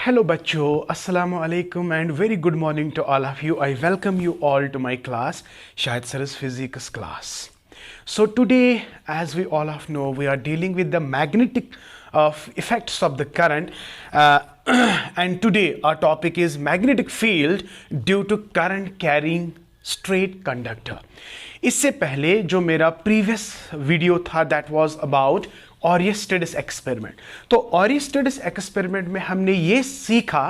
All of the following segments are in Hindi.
Hello बच्चों, अस्सलाम वालेकुम and very good morning to all of you. I welcome you all to my class, Shahid Sir's physics class. So today, as we all of know, we are dealing with the magnetic effects of the current and today our topic is magnetic field due to current carrying straight conductor. इससे पहले जो मेरा प्रीवियस वीडियो था that was about Oersted's experiment. तो ऑरिस्टिडस एक्सपेरिमेंट में हमने ये सीखा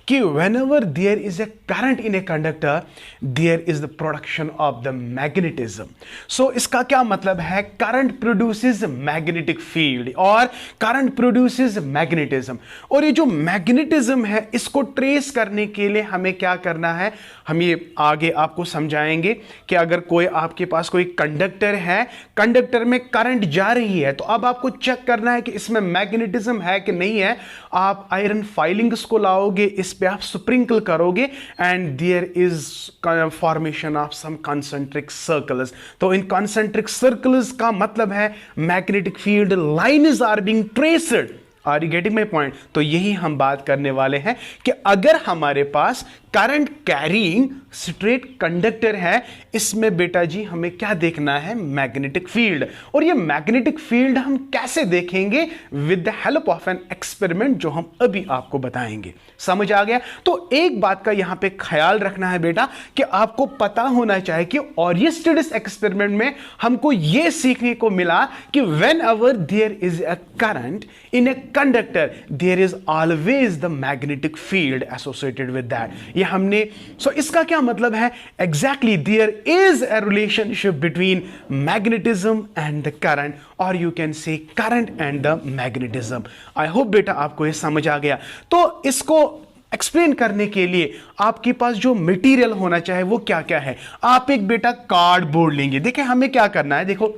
कि whenever there is a current in a conductor there is the production of the magnetism. So इसका क्या मतलब है? करंट प्रोड्यूसेस मैग्नेटिक फील्ड और करंट प्रोड्यूसेस मैग्नेटिज्म। और ये जो मैग्नेटिज्म है इसको ट्रेस करने के लिए हमें क्या करना है, हम ये आगे आपको समझाएंगे कि अगर कोई आपके पास कोई कंडक्टर है, कंडक्टर में करंट जा रही है, तो अब आपको चेक करना है कि इसमें मैग्नेटिज्म है कि नहीं है। आप आयरन फाइलिंग्स को लाओगे, इस पे आप स्प्रिंकल करोगे and there is formation of some concentric circles. तो इन कॉन्सेंट्रिक सर्कल्स का मतलब है magnetic field lines are being traced. Are you getting my point? तो यही हम बात करने वाले हैं कि अगर हमारे पास करंट कैरिंग स्ट्रेट कंडक्टर है, इसमें बेटा जी हमें क्या देखना है? Magnetic field. और ये मैग्नेटिक फील्ड हम कैसे देखेंगे? With the help of an experiment जो हम अभी आपको बताएंगे। समझ आ गया? तो एक बात का यहां पे ख्याल रखना है बेटा कि आपको पता होना चाहिए कि ऑरिस्टिडस एक्सपेरिमेंट में हमको यह सीखने को मिला कि whenever there is a current in a conductor there is always the magnetic field associated with that. ये हमने इसका क्या मतलब है? Exactly there is a relationship between magnetism and the current, और you can say current and the magnetism. I hope बेटा आपको ये समझ आ गया। तो इसको एक्सप्लेन करने के लिए आपके पास जो मटेरियल होना चाहिए वो क्या क्या है? आप एक बेटा कार्डबोर्ड लेंगे। देखिए हमें क्या करना है, देखो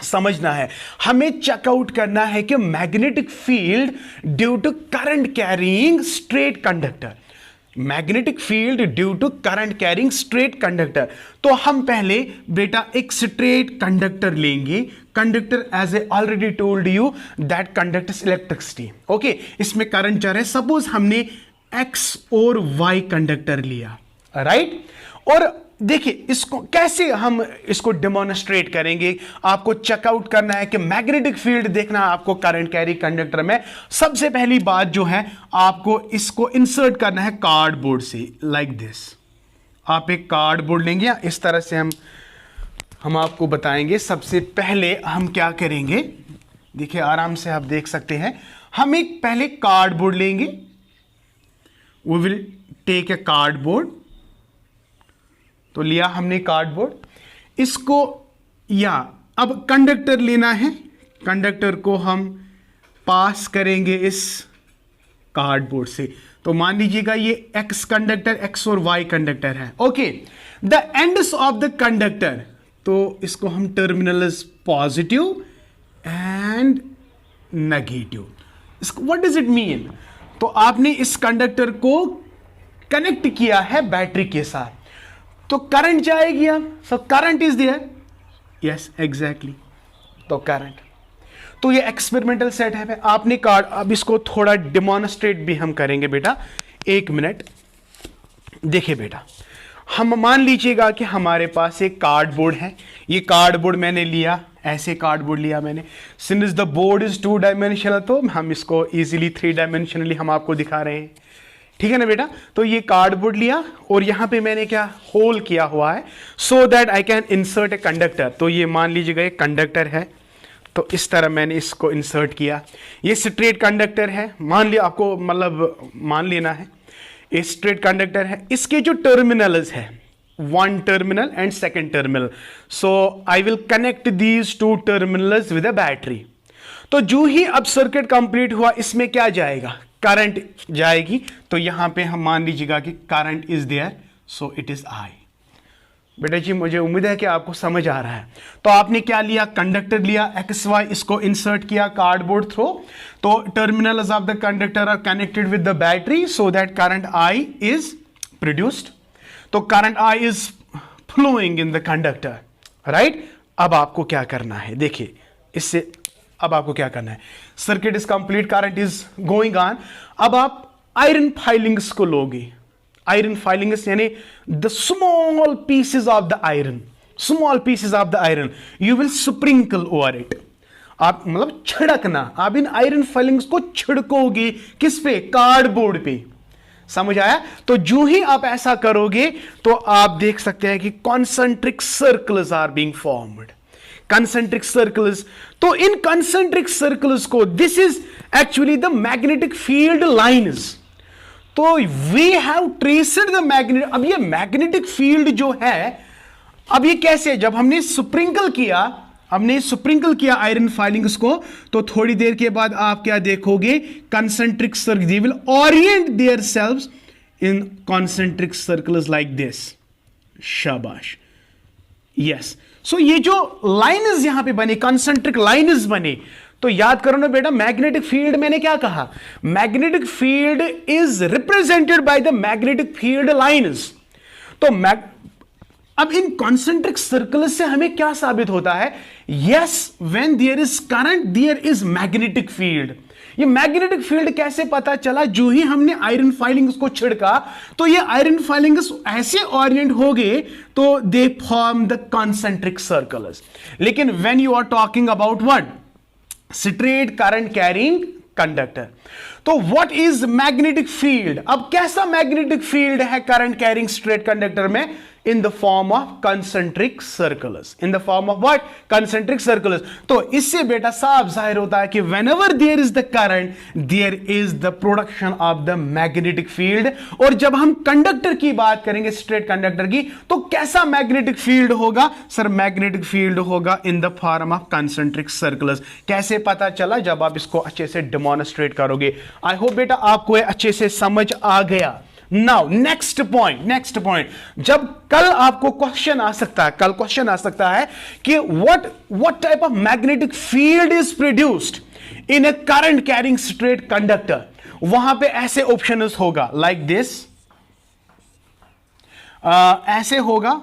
समझना है, हमें चेकआउट करना है कि magnetic field due to current carrying straight conductor, magnetic field due to current carrying straight conductor. तो हम पहले बेटा एक स्ट्रेट कंडक्टर लेंगे। Conductor as a already told you that conductors electricity. Okay, इसमें करंट जा रहा है। सपोज हमने एक्स और वाई कंडक्टर लिया, राइट? और देखिए इसको कैसे हम इसको डेमोन्स्ट्रेट करेंगे। आपको चेकआउट करना है कि मैग्नेटिक फील्ड देखना है आपको करंट कैरी कंडक्टर में। सबसे पहली बात जो है, आपको इसको इंसर्ट करना है कार्डबोर्ड से, लाइक दिस। आप एक कार्डबोर्ड लेंगे, इस तरह से हम आपको बताएंगे। सबसे पहले हम क्या करेंगे, देखिए आराम से आप देख सकते हैं। हम एक पहले कार्डबोर्ड लेंगे, we will take a cardboard. तो लिया हमने कार्डबोर्ड, इसको या अब कंडक्टर लेना है। कंडक्टर को हम पास करेंगे इस कार्डबोर्ड से। तो मान लीजिएगा ये एक्स कंडक्टर, एक्स और वाई कंडक्टर है। Okay, the ends of the conductor, तो इसको हम टर्मिनल्स पॉजिटिव एंड नेगेटिव। इसको व्हाट डज इट मीन? तो आपने इस कंडक्टर को कनेक्ट किया है बैटरी के साथ, तो करंट जाएगी। अब so current is there, yes exactly. तो करंट, तो ये एक्सपेरिमेंटल सेट है। आपने कार्ड, अब इसको थोड़ा डेमोन्स्ट्रेट भी हम करेंगे बेटा, एक मिनट। देखिए बेटा, हम मान लीजिएगा कि हमारे पास एक कार्डबोर्ड है। ये कार्डबोर्ड मैंने लिया, ऐसे कार्डबोर्ड लिया मैंने। Since the board is 2 dimensional, तो हम इसको इजीली 3 डायमेंशनली हम आपको दिखा रहे हैं, ठीक है ना बेटा? तो ये कार्डबोर्ड लिया और यहां पे मैंने क्या होल किया हुआ है, so that I can insert a conductor. तो ये मान लीजिएगा एक कंडक्टर है, तो इस तरह मैंने इसको इंसर्ट किया। ये स्ट्रेट कंडक्टर है, मान लिया, आपको मतलब मान लेना है ये स्ट्रेट कंडक्टर है। इसके जो टर्मिनल्स है, 1 terminal and 2nd terminal, so I will connect these 2 terminals with a battery. तो जो ही अब सर्किट कंप्लीट हुआ, इसमें क्या जाएगा? करंट जाएगी। तो यहां पे हम मान लीजिएगा कि current is there, so it is I. बेटा जी मुझे उम्मीद है कि आपको समझ आ रहा है। तो आपने क्या लिया? कंडक्टर लिया एक्स वाई, इसको इंसर्ट किया कार्डबोर्ड थ्रू। तो terminals of the conductor are connected with the battery so that current I is produced. तो current I is flowing in the conductor, right? अब आपको क्या करना है, देखिए इससे अब आपको क्या करना है, circuit is complete, current is going on. अब आप आयरन फाइलिंग्स को लोगे, आयरन फाइलिंग्स यानी the small pieces of the iron, small pieces of the iron you will sprinkle over it, आप मतलब छिड़कना, आप इन आयरन फाइलिंग्स को छिड़कोगे किस पे, कार्डबोर्ड पे, समझ आया। तो जो ही आप ऐसा करोगे तो आप देख सकते हैं कि concentric circles are being formed, concentric circles. तो इन कंसेंट्रिक सर्कल्स को, this is actually the magnetic field lines. तो we have traced the magnetic, अब ये मैग्नेटिक फील्ड जो है, अब ये कैसे, जब हमने स्प्रिंकल किया, हमने स्प्रिंकल किया आयरन फाइलिंग्स को, तो थोड़ी देर के बाद आप क्या देखोगे, concentric circle, they will orient there selves in concentric circles like this, शाबाश, यस। सो ये जो लाइन्स यहां पे बने, कंसेंट्रिक लाइन्स बने, तो याद करो ना बेटा, मैग्नेटिक फील्ड मैंने क्या कहा, magnetic field is represented by the magnetic field lines. तो अब इन कॉन्सेंट्रिक सर्कल से हमें क्या साबित होता है, yes when there is current there is magnetic field. ये मैग्नेटिक फील्ड कैसे पता चला, जो ही हमने आयरन फाइलिंग्स को छिड़का तो ये आयरन फाइलिंग्स ऐसे ओरिएंट हो गए तो they form the concentric circles. लेकिन when you are talking about what, straight current carrying conductor, तो व्हाट इज मैग्नेटिक फील्ड, अब कैसा मैग्नेटिक फील्ड है करंट कैरिंग स्ट्रेट कंडक्टर में, in the form of concentric circles, in the form of what, concentric circles। तो इससे बेटा साफ जाहिर होता है कि whenever there is the current there is the production of the magnetic field। और जब हम कंडक्टर की बात करेंगे, स्ट्रेट कंडक्टर की, तो कैसा मैग्नेटिक फील्ड होगा सर, मैग्नेटिक फील्ड होगा in the form of concentric circles। कैसे पता चला, जब आप इसको अच्छे से डेमोन्स्ट्रेट करोगे। आई होप बेटा आपको अच्छे से समझ आ गया। नाउ नेक्स्ट पॉइंट, जब कल आपको क्वेश्चन आ सकता है, कल क्वेश्चन आ सकता है कि what type of magnetic field is produced in A current carrying straight conductor, वहां पे ऐसे ऑप्शंस होगा लाइक दिस, ऐसे होगा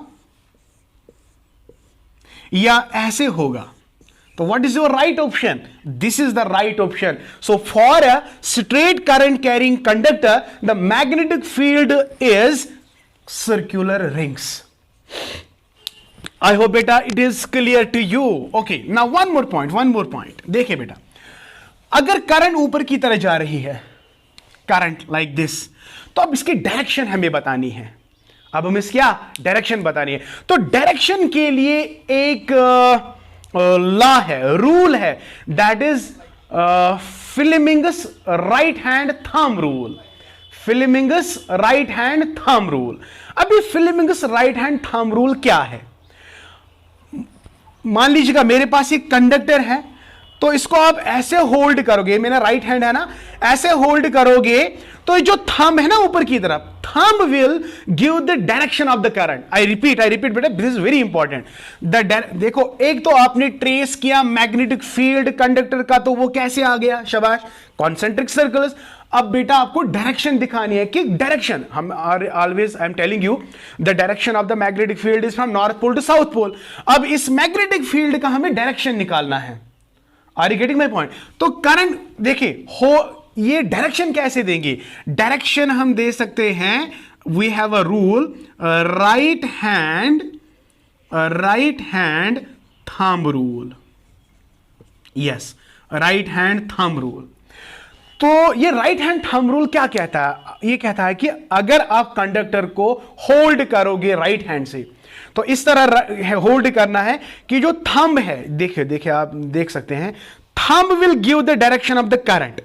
या ऐसे होगा। So what is your right option? This is the right option. So for a straight current carrying conductor, the magnetic field is circular rings. I hope beta it is clear to you. Okay, now one more point. देखिए बेटा, अगर करंट ऊपर की तरह जा रही है, करंट like this, तो अब इसकी डायरेक्शन हमें बतानी है। अब हमें क्या डायरेक्शन बतानी है, तो डायरेक्शन के लिए एक लॉ है, रूल है, that is Fleming's right hand thumb rule, Fleming's right hand thumb rule. अब ये Fleming's right hand thumb rule क्या है, मान लीजिएगा मेरे पास एक कंडक्टर है, तो इसको आप ऐसे होल्ड करोगे, मेरा राइट हैंड है ना, ऐसे होल्ड करोगे तो जो थंब है ना ऊपर की तरफ, thumb will give the direction of the current. I repeat बेटा, दिस इज वेरी इंपॉर्टेंट। देखो, एक तो आपने ट्रेस किया मैग्नेटिक फील्ड कंडक्टर का, तो वो कैसे आ गया, शाबाश, कॉन्सेंट्रिक सर्कल्स। अब बेटा आपको डायरेक्शन दिखानी है कि डायरेक्शन, हम always I am telling you the direction of the magnetic field is from north pole to south pole. अब इस मैग्नेटिक फील्ड का हमें डायरेक्शन निकालना है। Are you getting my point? तो करंट देखिए हो, ये डायरेक्शन कैसे देंगे, डायरेक्शन हम दे सकते हैं, we have a rule, right hand thumb rule, yes, right hand thumb rule. तो ये राइट हैंड थंब रूल क्या कहता है, ये कहता है कि अगर आप कंडक्टर को होल्ड करोगे राइट हैंड से, तो इस तरह होल्ड करना है कि जो थंब है, देखिए आप देख सकते हैं, thumb will give the direction of the current.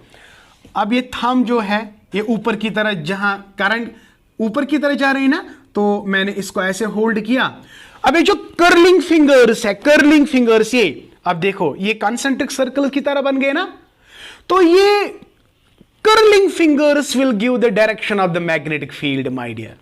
अब ये थंब जो है ये ऊपर की तरह, जहां करंट ऊपर की तरह जा रही है ना, तो मैंने इसको ऐसे होल्ड किया। अब ये जो कर्लिंग फिंगर्स है, कर्लिंग फिंगर्स, ये अब देखो ये कॉन्सेंट्रिक सर्कल की तरह बन गए ना, तो ये curling fingers will give the direction of the magnetic field my dear.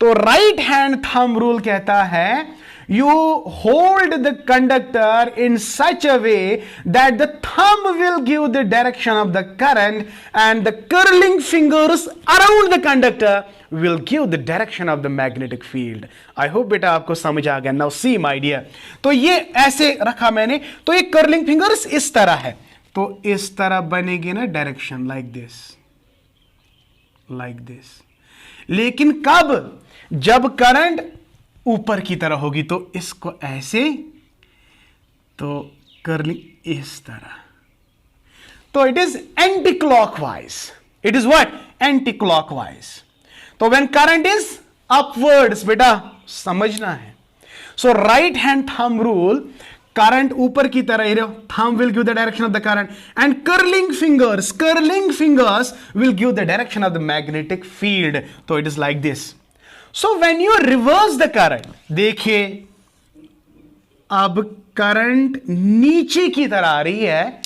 तो राइट हैंड थंब रूल कहता है you hold the conductor in such a way that the thumb will give the direction of the current and the curling fingers around the conductor will give the direction of the magnetic field. I hope बेटा आपको समझ आ गया। Now see my dear, तो ये ऐसे रखा मैंने, तो ये curling fingers इस तरह है, तो इस तरह बनेगी ना direction, like this, like this. लेकिन कब? जब करंट ऊपर की तरह होगी तो इसको ऐसे, तो कर्लिंग इस तरह, तो it is anti clockwise. It is what? Anti clockwise. तो व्हेन करंट इज अपवर्ड्स, बेटा समझना है। So right hand thumb rule, current ऊपर की तरह, thumb will give the direction of the current, and curling fingers will give the direction of the magnetic field. So it is like this. So when you reverse the current, देखिए अब करंट नीचे की तरह आ रही है,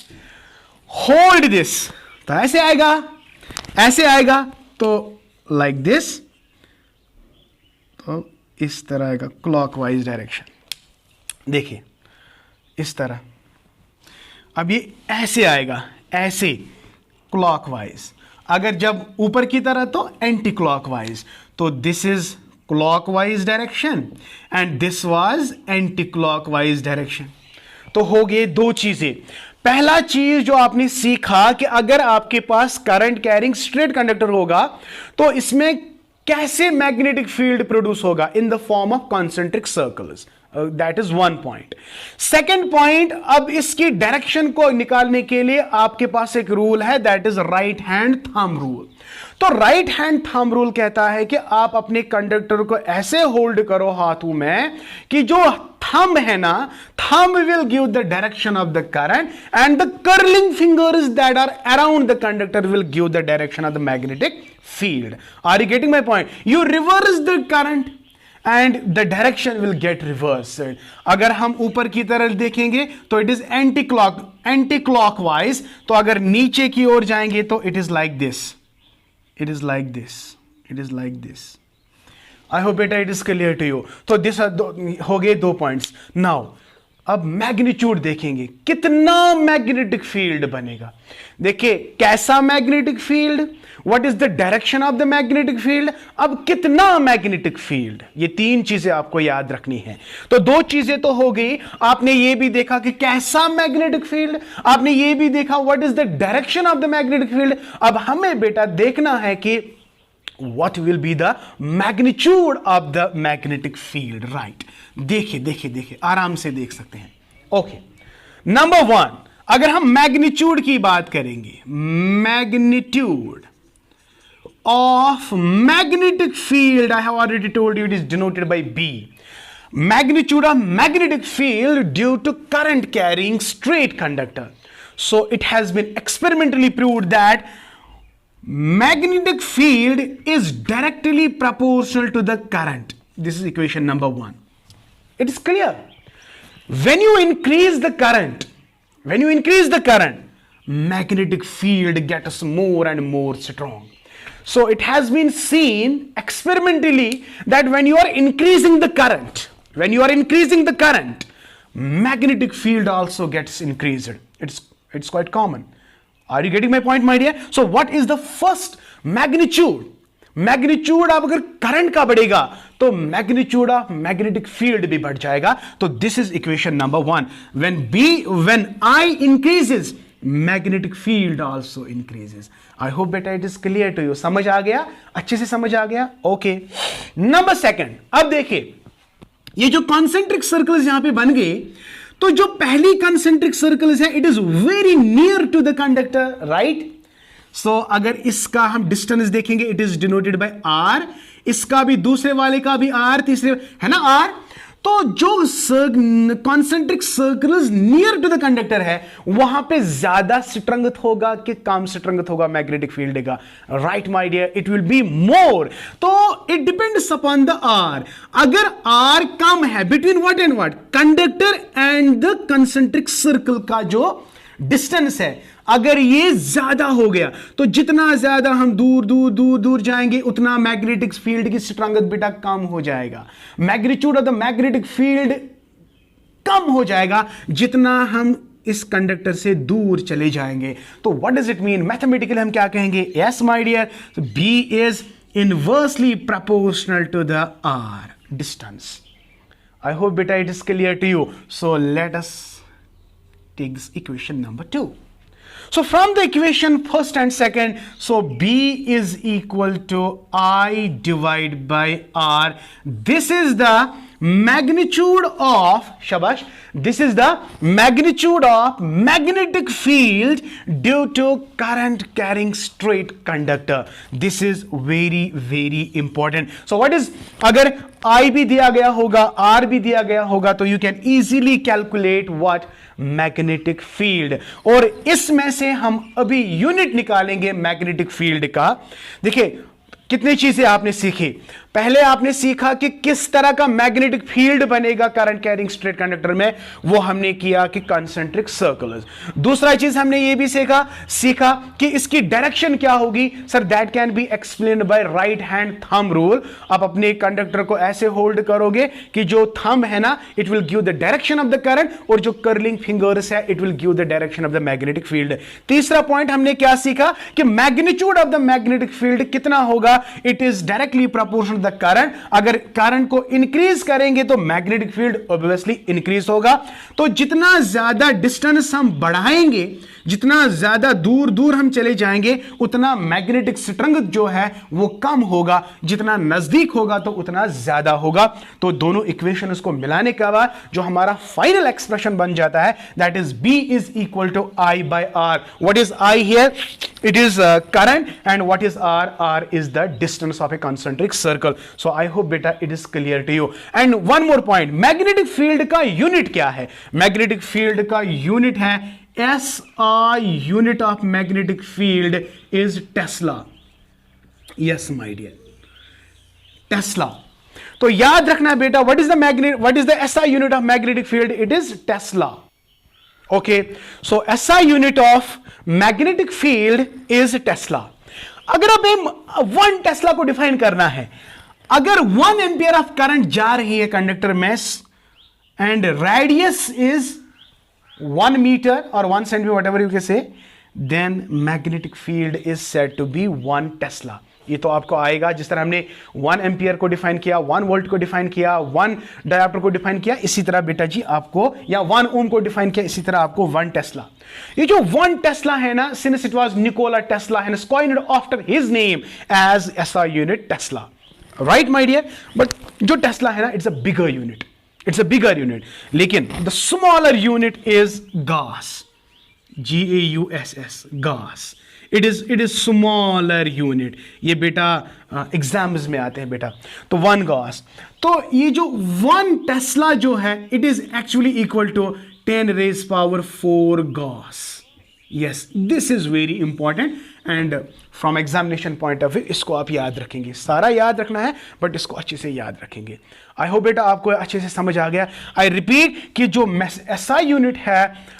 होल्ड दिस, तो ऐसे आएगा, ऐसे आएगा, तो लाइक दिस, तो इस तरह आएगा क्लॉकवाइज डायरेक्शन। देखिए इस तरह, अब ये ऐसे आएगा, ऐसे क्लॉकवाइज। अगर जब ऊपर की तरह तो एंटी क्लॉकवाइज। तो this is clockwise direction and this was anti clockwise direction. तो हो गए दो चीजें। पहला चीज जो आपने सीखा कि अगर आपके पास करंट कैरिंग स्ट्रेट कंडक्टर होगा तो इसमें कैसे मैग्नेटिक फील्ड प्रोड्यूस होगा, in the form of concentric circles. That is one point. Second point, अब इसकी डायरेक्शन को निकालने के लिए आपके पास एक रूल है, that is right hand thumb rule. तो राइट हैंड थंब रूल कहता है कि आप अपने कंडक्टर को ऐसे होल्ड करो हाथों में कि जो थंब है ना, thumb will give the direction of the current and the curling fingers that are around the conductor will give the direction of the magnetic field. Are you getting my point? You reverse the current and the direction will get reversed. अगर हम ऊपर की तरफ देखेंगे तो it is anti clockwise, तो अगर नीचे की ओर जाएंगे तो it is like this, it is like this, it is like this. I hope बेटा it is clear to you. तो दिस हो गए दो पॉइंट्स। नाउ अब मैग्नीट्यूड देखेंगे, कितना मैग्नेटिक फील्ड बनेगा। देखिए कैसा magnetic field, what is the direction of the magnetic field, अब कितना मैग्नेटिक फील्ड, ये तीन चीजें आपको याद रखनी है। तो दो चीजें तो हो गई, आपने ये भी देखा कि कैसा मैग्नेटिक फील्ड, आपने ये भी देखा what is the direction of the magnetic field. अब हमें बेटा देखना है कि what will be the magnitude of the magnetic field, right? देखिए देखिए देखिए, आराम से देख सकते हैं। ओके, नंबर वन, अगर हम मैग्नीट्यूड की बात करेंगे, magnitude of magnetic field, I have already told you it is denoted by B. Magnitude of magnetic field due to current carrying straight conductor. So it has been experimentally proved that magnetic field is directly proportional to the current. This is equation number one. It is clear. When you increase the current, magnetic field gets more and more strong. So it has been seen experimentally that when you are increasing the current, magnetic field also gets increased. It's quite common. Are you getting my point, my dear? So what is the first magnitude? Magnitude अब अगर करंट का बढ़ेगा तो मैग्नीट्यूड ऑफ मैग्नेटिक फील्ड भी बढ़ जाएगा। तो this is equation number one. when I increases, magnetic field also increases. I hope बेटा it is clear to you. समझ आ गया, अच्छे से समझ आ गया। ओके, नंबर सेकंड, अब देखिए ये जो कॉन्सेंट्रिक सर्कल्स यहां पे बन गए, तो जो पहली कॉन्सेंट्रिक सर्कल्स है, it is very near to the conductor, right? So अगर इसका हम डिस्टेंस देखेंगे, it is denoted by R, इसका भी, दूसरे वाले का भी आर, तीसरे है ना आर। तो जो concentric circles near to the conductor है वहां पे ज्यादा स्ट्रेंथ होगा कि कम स्ट्रेंथ होगा मैग्नेटिक फील्ड का, right my dear? It will be more. तो it depends upon the R. अगर आर कम है between what and what, conductor and the concentric circle का जो डिस्टेंस है, अगर ये ज्यादा हो गया तो जितना ज्यादा हम दूर दूर दूर दूर जाएंगे उतना मैग्नेटिक फील्ड की स्ट्रेंथ बेटा कम हो जाएगा। Magnitude of the magnetic field कम हो जाएगा जितना हम इस कंडक्टर से दूर चले जाएंगे। तो what does it mean? Mathematically हम क्या कहेंगे? Yes my dear, B is inversely proportional to the R distance. I hope बेटा it is clear to you. So let us take this equation number 2. So from the equation first and second, so B is equal to I divided by R. This is the magnitude of, shabash, this is the magnitude of magnetic field due to current carrying straight conductor. This is very very important. So what is, अगर I भी दिया गया होगा, R भी दिया गया होगा, तो you can easily calculate what magnetic field, और इसमें से हम अभी यूनिट निकालेंगे मैग्नेटिक फील्ड का. देखिए कितनी चीजें आपने सीखी. पहले आपने सीखा कि किस तरह का मैग्नेटिक फील्ड बनेगा करंट कैरिंग स्ट्रेट कंडक्टर में, वो हमने किया कि कंसेंट्रिक सर्कल्स. दूसरा चीज हमने ये भी सीखा कि इसकी डायरेक्शन क्या होगी. Sir that can be explained bye right hand thumb rule. आप अपने कंडक्टर को ऐसे होल्ड करोगे कि जो थंब है ना, it will give the direction of the current, और जो कर्लिंग फिंगर्स है it will give the direction of the magnetic field. तीसरा पॉइंट हमने क्या सीखा कि magnitude of the magnetic field कितना होगा, it is directly proportional the current. अगर करंट को इंक्रीज करेंगे तो मैग्नेटिक फील्ड ऑब्वियसली इंक्रीज होगा. तो जितना ज्यादा डिस्टेंस हम बढ़ाएंगे, जितना ज्यादा दूर दूर हम चले जाएंगे, उतना मैग्नेटिक स्ट्रेंथ जो है वो कम होगा. जितना नजदीक होगा तो उतना ज्यादा होगा. तो दोनों इक्वेशन को मिलाने के बाद जो हमारा फाइनल एक्सप्रेशन बन जाता है, that is B is equal to I by R. What is I here? It is current, and what is R? R is the distance of a concentric circle. So I hope beta it is clear to you. And one more point, magnetic field का यूनिट क्या है? Magnetic field का यूनिट है SI. Unit of magnetic field is Tesla. Yes my dear, Tesla. तो याद रखना बेटा, what is the SI unit of magnetic field? It is Tesla. Okay, so SI unit of magnetic field is Tesla. अगर आप 1 टेस्ला को डिफाइन करना है, अगर 1 एम्पियर ऑफ करंट जा रही है कंडक्टर में एंड रेडियस इज 1 मीटर और 1 centimetre, whatever you can say, then magnetic field is said to be 1 tesla. ये तो आपको आएगा जिस तरह हमने 1 एम्पियर को डिफाइन किया, 1 वोल्ट को डिफाइन किया, 1 डायोप्टर को डिफाइन किया, इसी तरह बेटा जी आपको, या 1 ओम को डिफाइन किया, इसी तरह आपको 1 टेस्ला. ये जो 1 टेस्ला है ना, since it was Nikola Tesla and coined after his name as SI unit tesla, right my dear. But जो टेस्ला है ना, it's a bigger unit, it's a bigger unit. लेकिन the smaller unit is gauss, GAUSS, gauss. It is smaller unit. ये बेटा एग्जाम्स में आते हैं बेटा. तो 1 गॉस, तो ये जो 1 टेस्ला जो है, it is actually equal to 10 raised to power 4 gauss. Yes, this is very important and from examination point of view इसको आप याद रखेंगे. सारा याद रखना है बट इसको अच्छे से याद रखेंगे. आई होप बेटा आपको अच्छे से समझ आ गया. आई रिपीट कि जो SI यूनिट है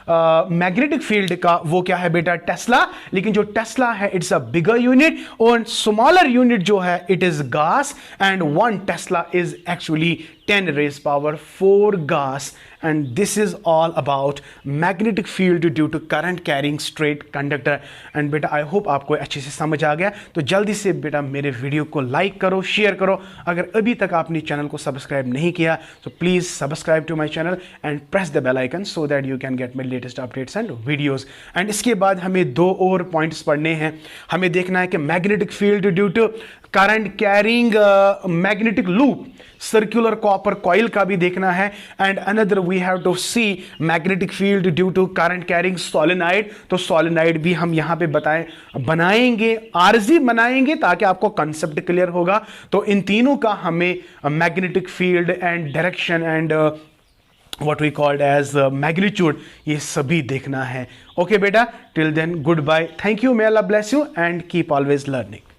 मैग्नेटिक फील्ड का, वो क्या है बेटा? टेस्ला. लेकिन जो टेस्ला है इट्स अ बिगर यूनिट, और स्मॉलर यूनिट जो है इट इज गास, and 1 Tesla is actually 10 raised to power 4 gas. And this is all about magnetic field due to current carrying straight conductor. And बेटा आई होप आपको अच्छे से समझ आ गया. तो जल्दी से बेटा मेरे वीडियो को लाइक करो, शेयर करो. अगर अभी तक आपने चैनल को सब्सक्राइब नहीं किया तो please subscribe to my channel and press the bell icon so that you can get my latest updates and videos. And इसके बाद हमें 2 और पॉइंट्स पढ़ने हैं. हमें देखना है कि magnetic field due to current carrying magnetic loop, circular copper coil का भी देखना है. And another we have to see magnetic field due to current carrying solenoid. तो सोलेनॉइड भी हम यहां पे बनाएंगे, आरजी बनाएंगे ताकि आपको कंसेप्ट क्लियर होगा. तो इन तीनों का हमें magnetic field and direction and what we called as magnitude, ये सभी देखना है. ओके बेटा, till then goodbye. Thank you, may Allah bless you and keep always learning.